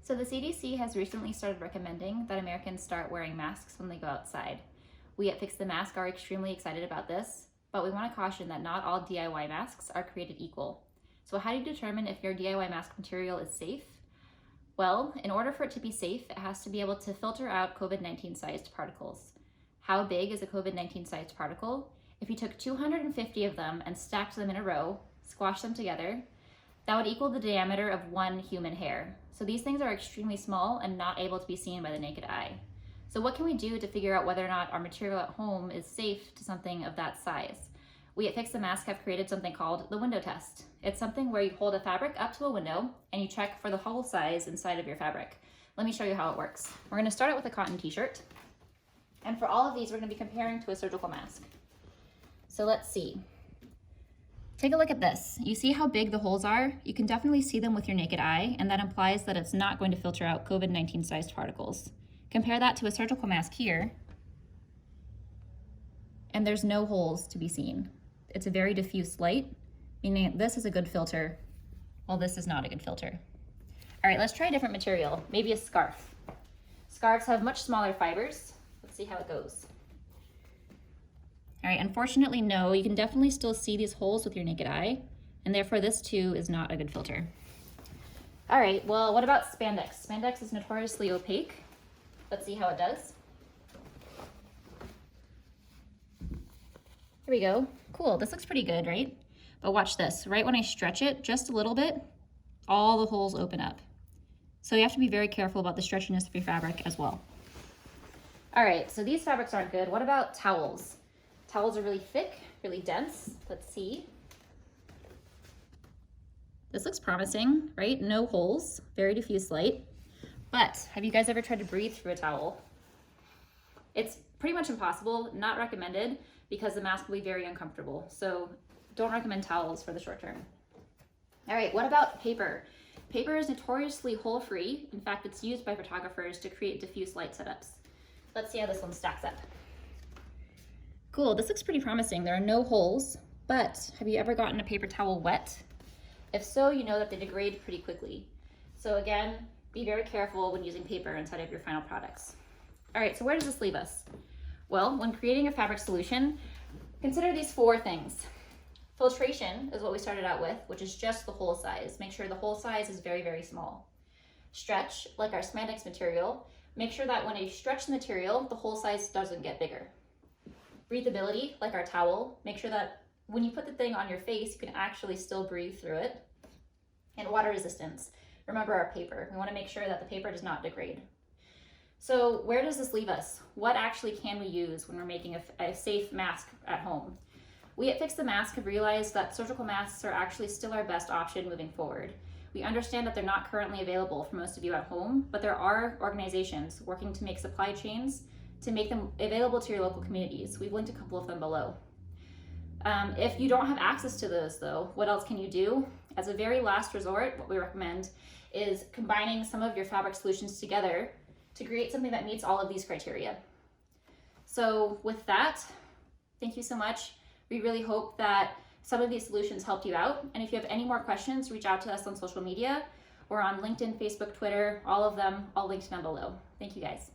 So the CDC has recently started recommending that Americans start wearing masks when they go outside. We at Fix the Mask are extremely excited about this, but we want to caution that not all DIY masks are created equal. So how do you determine if your DIY mask material is safe? Well, in order for it to be safe, it has to be able to filter out COVID-19 sized particles. How big is a COVID-19 sized particle? If you took 250 of them and stacked them in a row, squashed them together, that would equal the diameter of one human hair. So these things are extremely small and not able to be seen by the naked eye. So what can we do to figure out whether or not our material at home is safe to something of that size? We at Fix the Mask have created something called the window test. It's something where you hold a fabric up to a window and you check for the hole size inside of your fabric. Let me show you how it works. We're going to start out with a cotton t-shirt. And for all of these, we're going to be comparing to a surgical mask. So let's see. Take a look at this. You see how big the holes are? You can definitely see them with your naked eye, and that implies that it's not going to filter out COVID-19 sized particles. Compare that to a surgical mask here, and there's no holes to be seen. It's a very diffuse light, meaning this is a good filter, while this is not a good filter. All right, let's try a different material, maybe a scarf. Scarves have much smaller fibers. Let's see how it goes. All right, unfortunately, no, you can definitely still see these holes with your naked eye, and therefore this too is not a good filter. All right, well, what about spandex? Spandex is notoriously opaque. Let's see how it does. Here we go. Cool, this looks pretty good, right? But watch this, right when I stretch it just a little bit, all the holes open up. So you have to be very careful about the stretchiness of your fabric as well. All right, so these fabrics aren't good. What about towels? Towels are really thick, really dense. Let's see. This looks promising, right? No holes, very diffuse light. But have you guys ever tried to breathe through a towel? It's pretty much impossible, not recommended, because the mask will be very uncomfortable. So don't recommend towels for the short term. All right, what about paper? Paper is notoriously hole-free. In fact, it's used by photographers to create diffuse light setups. Let's see how this one stacks up. Cool, this looks pretty promising. There are no holes, but have you ever gotten a paper towel wet? If so, you know that they degrade pretty quickly. So again, be very careful when using paper inside of your final products. All right, so where does this leave us? Well, when creating a fabric solution, consider these 4 things. Filtration is what we started out with, which is just the hole size. Make sure the hole size is very, very small. Stretch, like our spandex material, make sure that when you stretch the material, the hole size doesn't get bigger. Breathability, like our towel, make sure that when you put the thing on your face, you can actually still breathe through it. And water resistance. Remember our paper. We want to make sure that the paper does not degrade. So where does this leave us? What actually can we use when we're making a safe mask at home? We at Fix the Mask have realized that surgical masks are actually still our best option moving forward. We understand that they're not currently available for most of you at home, but there are organizations working to make supply chains to make them available to your local communities. We've linked a couple of them below. If you don't have access to those though, what else can you do? As a very last resort, what we recommend is combining some of your fabric solutions together to create something that meets all of these criteria. So with that, thank you so much. We really hope that some of these solutions helped you out. And if you have any more questions, reach out to us on social media or on LinkedIn, Facebook, Twitter, all of them, all linked down below. Thank you guys.